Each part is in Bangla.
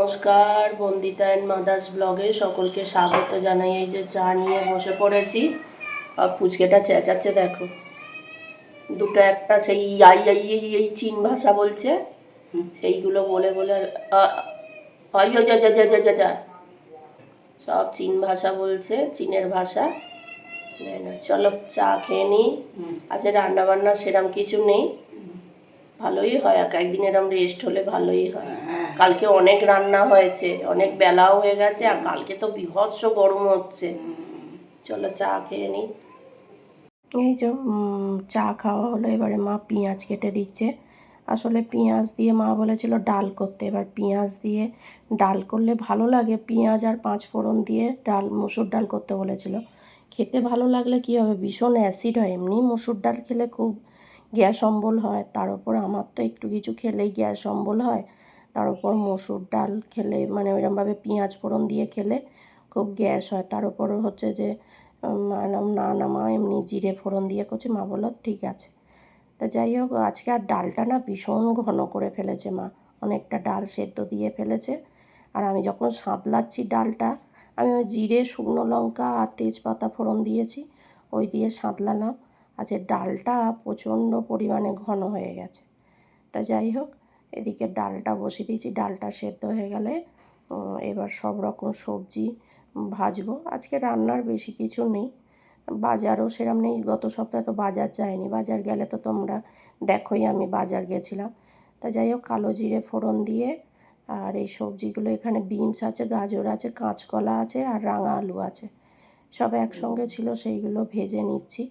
নমস্কার, বন্দিতা অ্যান্ড মাদার্স ব্লগে সকলকে স্বাগত জানাই। এই যে চা নিয়ে বসে পড়েছি, আর ফুচকেটা চেঁচাচ্ছে দেখো। দুটো একটা সেই আই আই এই চীন ভাষা বলছে, সেইগুলো বলে বলে যা সব চীন ভাষা বলছে, চীনের ভাষা। চলো চা খেয়ে নিই। আজকে রান্না বান্না সেরম কিছু নেই, ভালোই হয় একদিন এরম রেস্ট হলে ভালোই হয়। কালকে অনেক রান্না হয়েছে, অনেক বেলাও হয়ে গেছে, আর কালকে তো বিভৎস গরম হচ্ছে। চলো চা খেয়ে নিই। এই যে চা খাওয়া হলো, এবারে মা পেঁয়াজ কেটে দিচ্ছে। আসলে পেঁয়াজ দিয়ে মা বলেছিল ডাল করতে, এবার পেঁয়াজ দিয়ে ডাল করলে ভালো লাগে, পেঁয়াজ আর 5 ফোড়ন দিয়ে ডাল, মুসুর ডাল করতে বলেছিল। খেতে ভালো লাগলে কী হবে, ভীষণ অ্যাসিড হয়, এমনি মুসুর ডাল খেলে খুব গ্যাস অম্বল হয়, তার উপর আমার তো একটু কিছু খেলেই গ্যাস অম্বল হয়, তার উপর মসুর ডাল খেলে মানে ওইরকমভাবে পেঁয়াজ ফোড়ন দিয়ে খেলে খুব গ্যাস হয়। তার উপরও হচ্ছে যে না মা এমনি জিরে ফোড়ন দিয়ে করছে। মা বললো ঠিক আছে। তা যাই হোক, আজকে আর ডালটা না ভীষণ ঘন করে ফেলেছে মা, অনেকটা ডাল সেদ্ধ দিয়ে ফেলেছে। আর আমি যখন সাঁতলাচ্ছি ডালটা, আমি ওই জিরে, শুকনো লঙ্কা আর তেজপাতা ফোড়ন দিয়েছি, ওই দিয়ে সাঁতলালাম। আজকে ডালটা প্রচণ্ড পরিমাণে ঘন হয়ে গেছে। তা যাই হোক, এদিকে ডালটা বসিয়ে দিয়েছি, ডালটা সেদ্ধ হয়ে গেলে এবার সব রকম সবজি ভাজবো। আজকে রান্নার বেশি কিছু নেই, বাজারও সেরম নেই, গত সপ্তাহে তো বাজার যায়নি, বাজার গেলে তো তোমরা দেখোই আমি বাজার গেছিলাম। তা যাই হোক, কালো জিরে ফোড়ন দিয়ে আর এই সবজিগুলো, এখানে বিনস আছে, গাজর আছে, কাঁচকলা আছে আর রাঙা আলু আছে, সব একসঙ্গে ছিল, সেইগুলো ভেজে নিচ্ছি।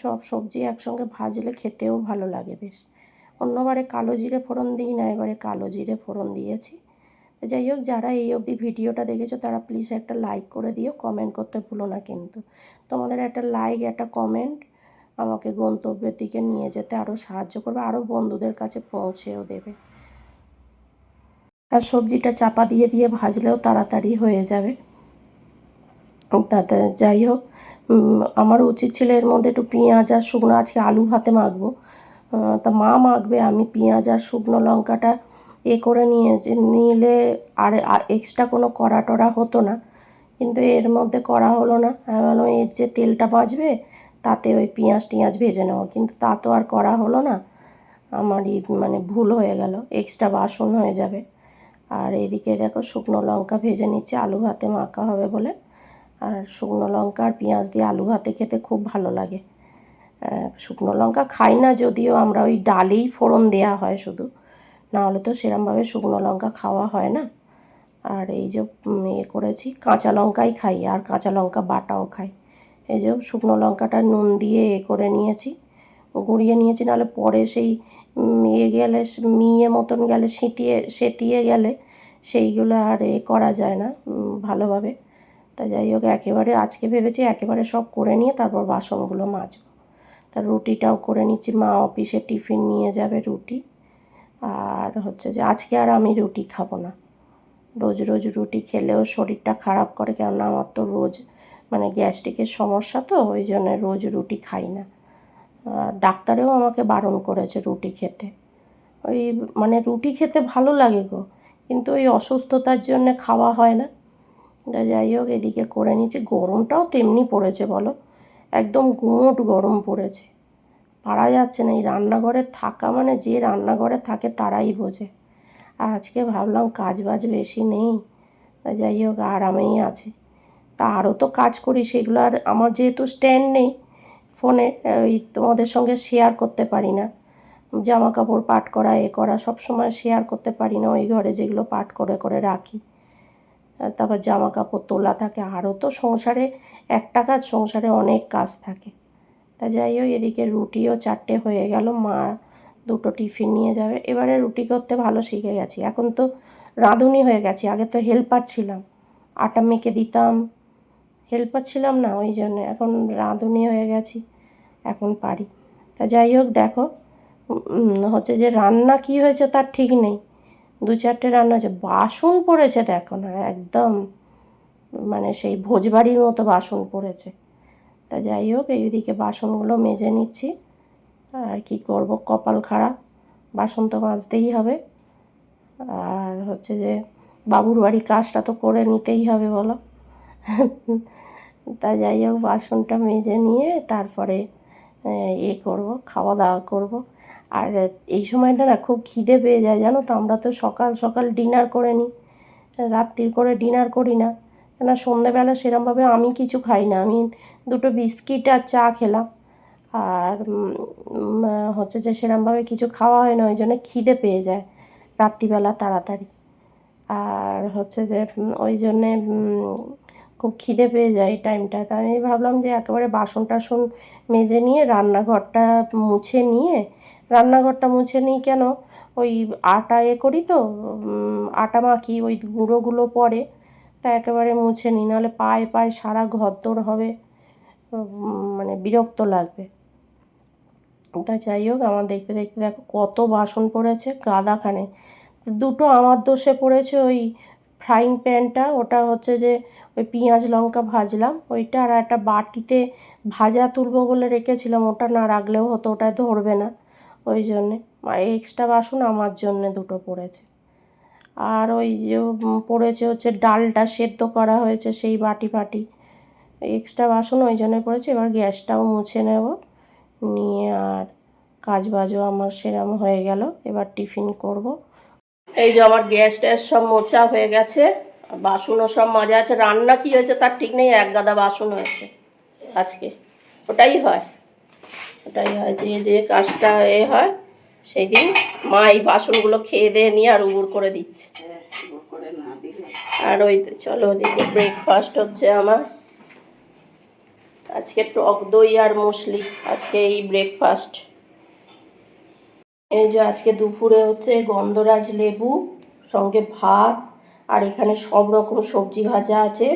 সব সবজি একসঙ্গে ভাজলে খেতেও ভালো লাগে বেশ। অন্যবারে কালো জিরে ফোড়ন দিই না, এবারে কালো জিরে ফোড়ন দিয়েছি। যাই হোক, যারা এই অবধি ভিডিওটা দেখেছো তারা প্লিজ একটা লাইক করে দিও, কমেন্ট করতে ভুলো না কিন্তু। তোমাদের একটা লাইক, একটা কমেন্ট আমাকে গন্তব্যের দিকে নিয়ে যেতে আরও সাহায্য করবে, আরও বন্ধুদের কাছে পৌঁছেও দেবে। আর সবজিটা চাপা দিয়ে দিয়ে ভাজলেও তাড়াতাড়ি হয়ে যাবে। তাতে যাই হোক, আমার উচিত ছিল এর মধ্যে একটু পেঁয়াজ আর শুকনো, আজকে আলু ভাতে মাখবো, তা মা মাখবে, আমি পেঁয়াজ আর শুকনো লঙ্কাটা করে নিলে আর এক্সট্রা কোনো কড়া টড়া হতো না, কিন্তু এর মধ্যে করা হলো না। আমি বললাম এর যে তেলটা বাঁচবে তাতে ওই পেঁয়াজ টিয়াজ ভেজে নেবো, কিন্তু তা তো আর করা হলো না, আমারই মানে ভুল হয়ে গেল, এক্সট্রা বাসন হয়ে যাবে। আর এদিকে দেখো শুকনো লঙ্কা ভেজে নিচ্ছে, আলু ভাতে মাখা হবে বলে। আর শুকনো লঙ্কা আর পেঁয়াজ দিয়ে আলু ভাতে খেতে খুব ভালো লাগে। শুকনো লঙ্কা খাই না যদিও, আমরা ওই ডালেই ফোড়ন দেওয়া হয় শুধু, নাহলে তো সেরমভাবে শুকনো লঙ্কা খাওয়া হয় না। আর এই যে করেছি, কাঁচা লঙ্কাই খাই, আর কাঁচা লঙ্কা বাটাও খাই। এই যে শুকনো লঙ্কাটা নুন দিয়ে করে নিয়েছি, গুঁড়িয়ে নিয়েছি, নাহলে পরে সেই গেলে মিয়ে মতন গেলে সেতিয়ে গেলে সেইগুলো আর করা যায় না ভালোভাবে। তা যাই হোক, একেবারে আজকে ভেবেছি একেবারে সব করে নিয়ে তারপর বাসনগুলো মাজবো। তা রুটিটাও করে নিচ্ছি, মা অফিসে টিফিন নিয়ে যাবে রুটি। আর হচ্ছে যে আজকে আর আমি রুটি খাবো না, রোজ রোজ রুটি খেলেও শরীরটা খারাপ করে, কেননা আমার তো রোজ মানে গ্যাস্ট্রিকের সমস্যা, তো ওই জন্য রোজ রুটি খাই না। ডাক্তারেও আমাকে বারণ করেছে রুটি খেতে, ওই মানে রুটি খেতে ভালো লাগে গো, কিন্তু ওই অসুস্থতার জন্য খাওয়া হয় না। যাই হোক, এদিকে করে নিচ্ছি। গরমটাও তেমনি পড়েছে বলো, একদম গুমোট গরম পড়েছে, পারা যাচ্ছে না। এই রান্নাঘরে থাকা মানে, যে রান্নাঘরে থাকে তারাই বোঝে। আজকে ভাবলাম কাজ বাজ বেশি নেই, যাই হোক আরামেই আছে। তা আরও তো কাজ করি, সেগুলো আর আমার যেহেতু স্ট্যান্ড নেই ফোনে, ওই তোমাদের সঙ্গে শেয়ার করতে পারি না। জামা কাপড় পাট করা করা সব সময় শেয়ার করতে পারি না, ওই ঘরে যেগুলো পাট করে করে রাখি। তারপর জামা কাপড় তোলা থাকে, আরও তো সংসারে একটা কাজ, সংসারে অনেক কাজ থাকে। তা যাই হোক, এদিকে রুটিও 4টে হয়ে গেল, মা 2টো টিফিন নিয়ে যাবে। এবারে রুটি করতে ভালো শিখে গেছি, এখন তো রাঁধুনি হয়ে গেছি, আগে তো হেল্পার ছিলাম, আটা মেখে দিতাম, হেল্পার ছিলাম না, ওই জন্য এখন রাঁধুনি হয়ে গেছি, এখন পারি। তা যাই হোক, দেখো হচ্ছে যে রান্না কি হয়েছে তার ঠিক নেই, 2-4টে রান্না হয়েছে, বাসন পড়েছে দেখো না, একদম মানে সেই ভোজবাড়ির মতো বাসন পড়েছে। তা যাই হোক, এইদিকে বাসনগুলো মেজে নিচ্ছি। আর কি করব, কপাল খারাপ, বাসন তো মাজতেই হবে। আর হচ্ছে যে বাবুর বাড়ি কাজটা তো করে নিতেই হবে বলো। তা যাই হোক, বাসনটা মেজে নিয়ে তারপরে করব, খাওয়া দাওয়া করব। আর এই সময়টা না খুব খিদে পেয়ে যায় জানো তো। আমরা তো সকাল সকাল ডিনার করে নিই, রাত্রির করে ডিনার করি না। কেন সন্ধেবেলা সেরমভাবে আমি কিছু খাই না, আমি দুটো বিস্কিট আর চা খেলাম। আর হচ্ছে যে সেরমভাবে কিছু খাওয়া হয় না, ওই জন্য খিদে পেয়ে যায় রাত্রিবেলা তাড়াতাড়ি। আর হচ্ছে যে ওই জন্যে খুব খিদে পেয়ে যায় এই টাইমটা। তা আমি ভাবলাম যে একেবারে বাসন টাসন মেজে নিয়ে রান্নাঘরটা মুছে নিয়ে, রান্নাঘরটা মুছে নিই কেন, ওই আটা করি তো, আটা মাখি, ওই গুঁড়োগুলো পড়ে, তা একেবারে মুছে নিই, নাহলে পায়ে পায়ে সারা ঘরদোর হবে, মানে বিরক্ত লাগবে। তা যাই হোক, আমার দেখতে দেখতে দেখো কত বাসন পড়েছে গাদাখানে। দুটো আমার দোষে পড়েছে, ওই ফ্রাইং প্যানটা, ওটা হচ্ছে যে ওই পেঁয়াজ লঙ্কা ভাজলাম ওইটা, আর একটা বাটিতে ভাজা তুলবো বলে রেখেছিলাম, ওটা না রাখলেও হতো, ওটায় ধরবে না, ওই জন্যে এক্সট্রা বাসন আমার জন্যে দুটো পড়েছে। আর ওই যে পড়েছে হচ্ছে ডালটা সেদ্ধ করা হয়েছে সেই বাটি ফাটি, এক্সট্রা বাসন ওই জন্য পড়েছে। এবার গ্যাসটাও মুছে নেব, নিয়ে আর কাজ বাজও আমার সেরম হয়ে গেল, এবার টিফিন করব। এই যে আমার গ্যাস ট্যাস সব মোছা হয়ে গেছে, বাসনও সব মাজা আছে। রান্না কি হয়েছে তার ঠিক নেই, এক গাদা বাসন হয়েছে আজকে। ওটাই হয়, ওটাই হয়, যে যে কাজটা হয় সেই দিন মা এই বাসনগুলো খেয়ে দিয়ে নিয়ে আর উবুর করে দিচ্ছে। আর ওই চলো ওদিকে ব্রেকফাস্ট হচ্ছে আমার আজকে, টক দই আর মুসলি, আজকে এই ব্রেকফাস্ট। এই যে আজকে দুপুরে হচ্ছে গন্ধরাজ লেবু সঙ্গে ভাত, আর এখানে সব রকম সবজি ভাজা আছে,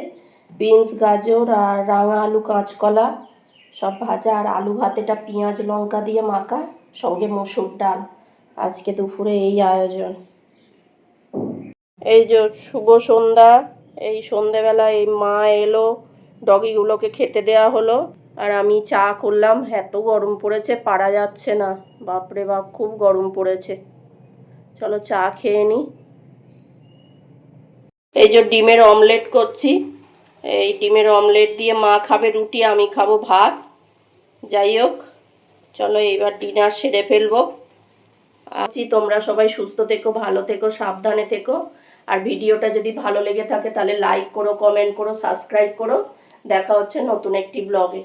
বিনস গাজর আর রাঙা আলু কাঁচকলা সব ভাজা, আর আলু ভাতেটা পেঁয়াজ লঙ্কা দিয়ে মাখা, সঙ্গে মসুর ডাল। আজকে দুপুরে এই আয়োজন। এই যে শুভ সন্ধ্যা, এই সন্ধেবেলা এই মা এলো, ডগিগুলোকে খেতে দেওয়া হলো, আর আমি চা করলাম। এত গরম পড়েছে পারা যাচ্ছে না, বাপরে বাপ খুব গরম পড়েছে। চলো চা খেয়ে নিই। এই যে ডিমের অমলেট করছি, এই ডিমের অমলেট দিয়ে মা খাবে রুটি, আমি খাবো ভাত। যাই হোক, চলো এইবার ডিনার সেরে ফেলবো। আছি, তোমরা সবাই সুস্থ থেকো, ভালো থেকো, সাবধানে থেকো। আর ভিডিওটা যদি ভালো লেগে থাকে তাহলে লাইক করো, কমেন্ট করো, সাবস্ক্রাইব করো। দেখা হচ্ছে নতুন একটি ব্লগে।